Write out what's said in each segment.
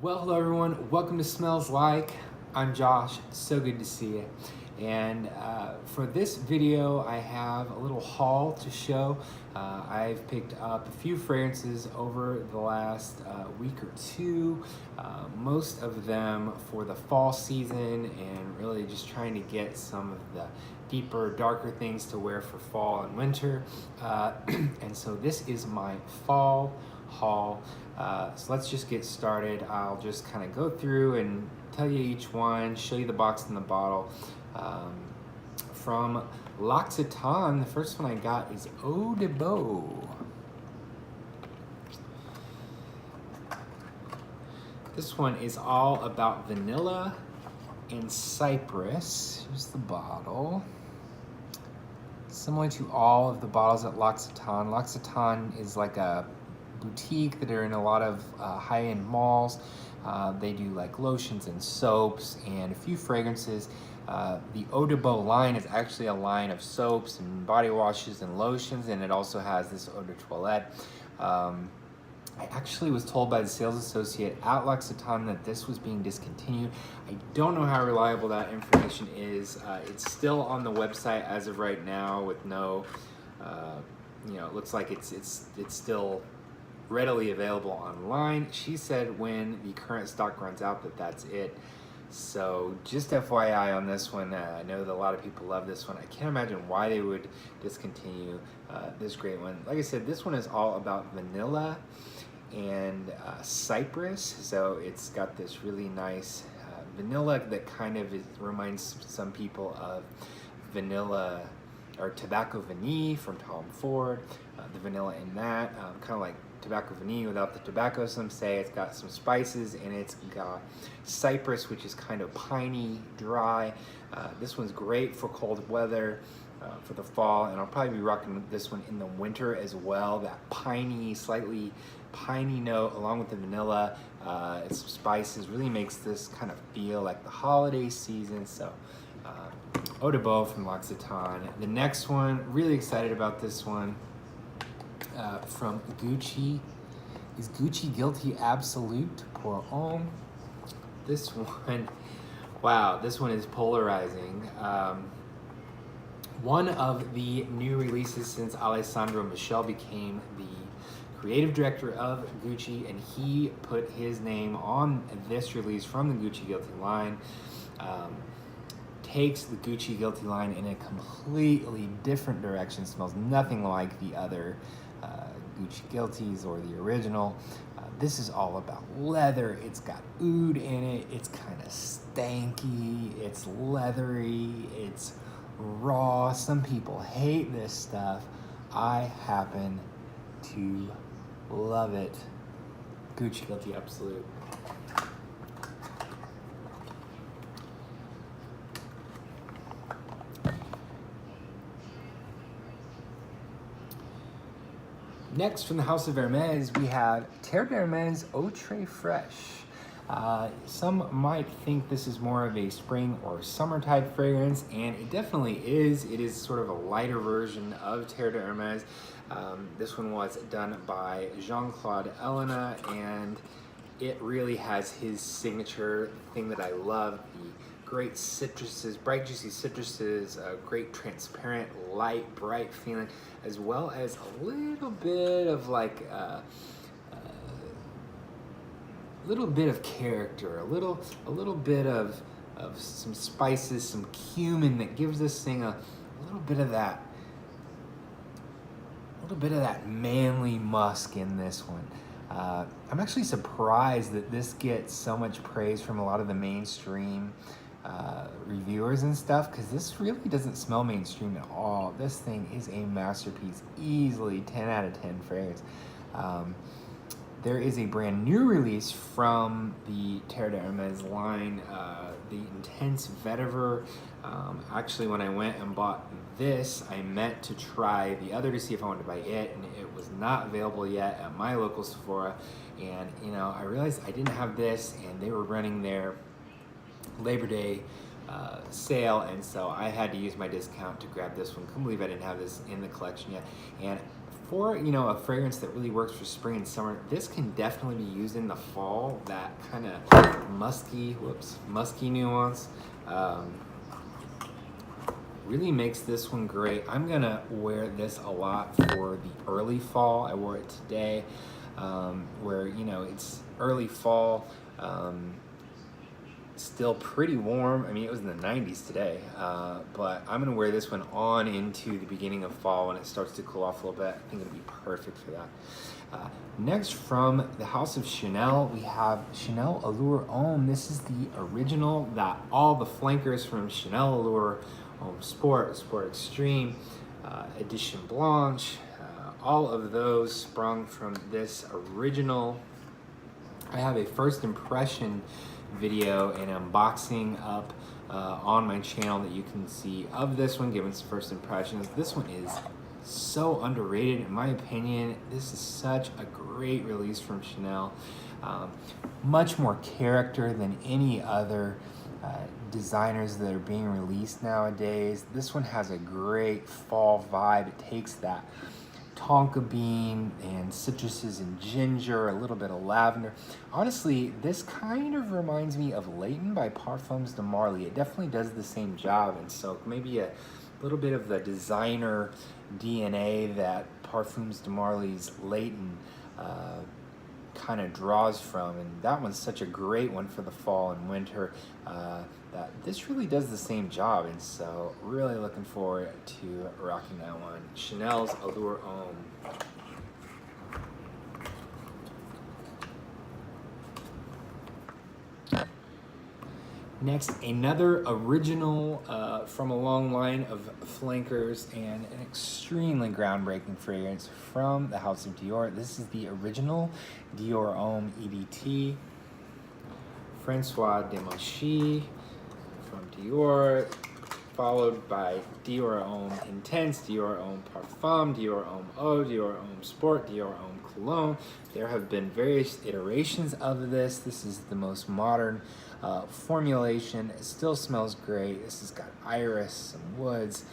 Well, hello everyone. Welcome to Smells Like. I'm Josh. So good to see you. And for this video, I have a little haul to show. I've picked up a few fragrances over the last week or two, most of them for the fall season, and really just trying to get some of the deeper, darker things to wear for fall and winter. And so this is my fall haul. So let's just get started. I'll just kind of go through and tell you each one, show you the box and the bottle. From L'Occitane, the first one I got is Eau de Baux. This one is all about vanilla and cypress. Here's the bottle. Similar to all of the bottles at L'Occitane. L'Occitane is like a boutique that are in a lot of high-end malls. They do like lotions and soaps and a few fragrances. The Eau de Baux line is actually a line of soaps and body washes and lotions, and it also has this eau de toilette. I actually was told by the sales associate at L'Occitane that this was being discontinued. I don't know how reliable that information is. It's still on the website as of right now with no, it looks like it's still readily available online. She said when the current stock runs out that's it. So just FYI on this one, I know that a lot of people love this one. I can't imagine why they would discontinue this great one. Like I said, this one is all about vanilla and cypress. So it's got this really nice vanilla that kind of reminds some people of vanilla or tobacco vanille from Tom Ford. The vanilla in that, kind of like tobacco vanille without the tobacco, some say. It's got some spices, and it's got cypress, which is kind of piney, dry. This one's great for cold weather, for the fall, and I'll probably be rocking this one in the winter as well. That piney, slightly piney note along with the vanilla, and some spices really makes this kind of feel like the holiday season. So Eau de Baux from L'Occitane. The next one, really excited about this one. From Gucci is Gucci Guilty Absolute pour Homme. This one, wow, this one is polarizing. One of the new releases since Alessandro Michel became the creative director of Gucci, and he put his name on this release from the Gucci Guilty line. Takes the Gucci Guilty line in a completely different direction. Smells nothing like the other Gucci Guilties or the original. This is all about leather. It's got oud in it. It's kind of stanky. It's leathery. It's raw. Some people hate this stuff. I happen to love it. Gucci Guilty Absolute. Next, from the House of Hermes, we have Terre Eau Très Fraiche. Some might think this is more of a spring or summer type fragrance, and it definitely is. It is sort of a lighter version of Terre de Hermes. This one was done by Jean-Claude Elena, and it really has his signature thing that I love, the great citruses, bright juicy citruses, great transparent, light, bright feeling, as well as a little bit of like little bit of character, a little bit of some spices, some cumin that gives this thing a little bit of that manly musk in this one. I'm actually surprised that this gets so much praise from a lot of the mainstream reviewers and stuff, because this really doesn't smell mainstream at all. This thing is a masterpiece, easily 10 out of 10 fragrance. There is a brand new release from the Terre de Hermes line, the Intense Vetiver. Actually, when I went and bought this, I meant to try the other to see if I wanted to buy it, and it was not available yet at my local Sephora. And I realized I didn't have this, and they were running their Labor Day sale, and so I had to use my discount to grab this one. Couldn't believe I didn't have this in the collection yet. And for, you know, a fragrance that really works for spring and summer, this can definitely be used in the fall. That kind of musky nuance really makes this one great. I'm gonna wear this a lot for the early fall. I wore it today, where, you know, it's early fall, still pretty warm. I mean, it was in the 90s today, but I'm gonna wear this one on into the beginning of fall when it starts to cool off a little bit. I think it'll be perfect for that. Next, from the house of Chanel, we have Chanel Allure Homme. This is the original that all the flankers from Chanel Allure Homme Sport, Sport Extreme, Edition Blanche, all of those sprung from this original. I have a first impression video and unboxing up on my channel that you can see of this one, giving some first impressions. This one is so underrated in my opinion. This is such a great release from Chanel. Much more character than any other designers that are being released nowadays. This one has a great fall vibe. It takes that tonka bean and citruses and ginger, a little bit of lavender. Honestly, this kind of reminds me of Layton by Parfums de Marly. It definitely does the same job, and so maybe a little bit of the designer DNA that Parfums de Marly's Layton kind of draws from, and that one's such a great one for the fall and winter. That this really does the same job, and so really looking forward to rocking that one. Chanel's Allure Homme. Next, another original from a long line of flankers and an extremely groundbreaking fragrance from the house of Dior. This is the original Dior Homme EDT. Francois Demachy from Dior, followed by Dior Homme Intense, Dior Homme Parfum, Dior Homme Eau, Dior Homme Sport, Dior Homme Cologne. There have been various iterations of this. This is the most modern formulation. It still smells great. This has got iris and woods.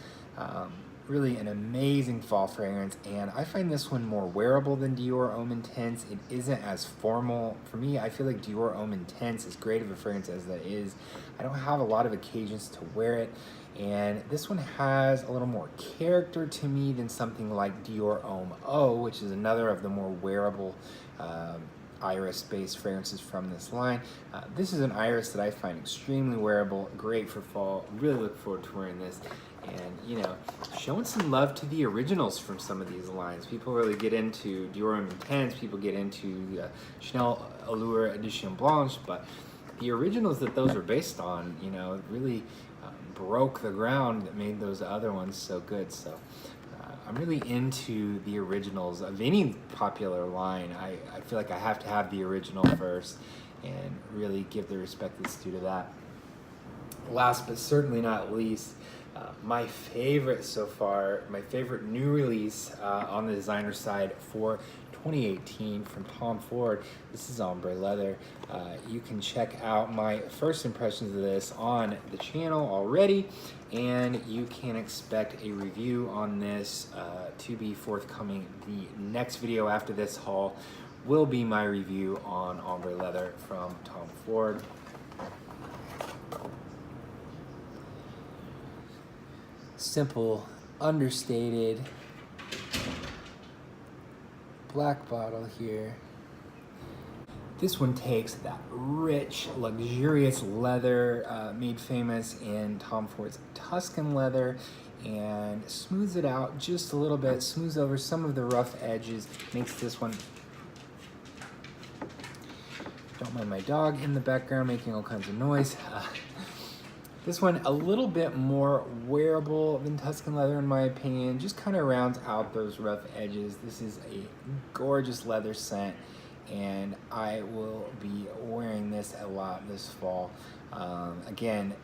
Really an amazing fall fragrance, and I find this one more wearable than Dior Homme Intense. It isn't as formal. For me, I feel like Dior Homme Intense, as great of a fragrance as that is, I don't have a lot of occasions to wear it, and this one has a little more character to me than something like Dior Homme Eau, which is another of the more wearable iris-based fragrances from this line. This is an iris that I find extremely wearable, great for fall. Really look forward to wearing this. And, you know, showing some love to the originals from some of these lines. People really get into Dior Homme Intense, people get into Chanel Allure Edition Blanche, but the originals that those are based on, you know, really broke the ground that made those other ones so good. So I'm really into the originals of any popular line. I feel like I have to have the original first and really give the respect that's due to that. Last but certainly not least, my favorite so far, my favorite new release on the designer side for 2018 from Tom Ford. This is Ombré Leather. You can check out my first impressions of this on the channel already, and you can expect a review on this to be forthcoming. The next video after this haul will be my review on Ombré Leather from Tom Ford. Simple, understated, black bottle here. This one takes that rich, luxurious leather made famous in Tom Ford's Tuscan leather and smooths it out just a little bit, smooths over some of the rough edges, makes this one, don't mind my dog in the background making all kinds of noise. This one a little bit more wearable than Tuscan leather in my opinion, just kind of rounds out those rough edges. This is a gorgeous leather scent, and I will be wearing this a lot this fall. Again,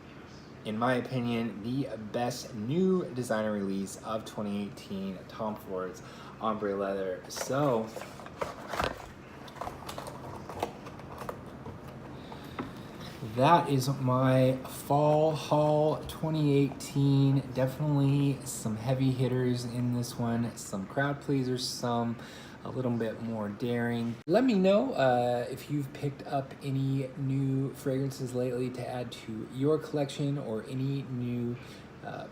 in my opinion, the best new designer release of 2018, Tom Ford's Ombré Leather. So that is my fall haul 2018. Definitely some heavy hitters in this one, some crowd pleasers, some a little bit more daring. Let me know if you've picked up any new fragrances lately to add to your collection, or any new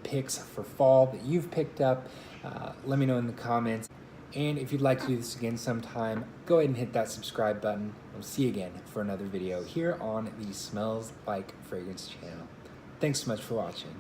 picks for fall that you've picked up. Let me know in the comments. And if you'd like to do this again sometime, go ahead and hit that subscribe button. We'll see you again for another video here on the Smells Like Fragrance channel. Thanks so much for watching.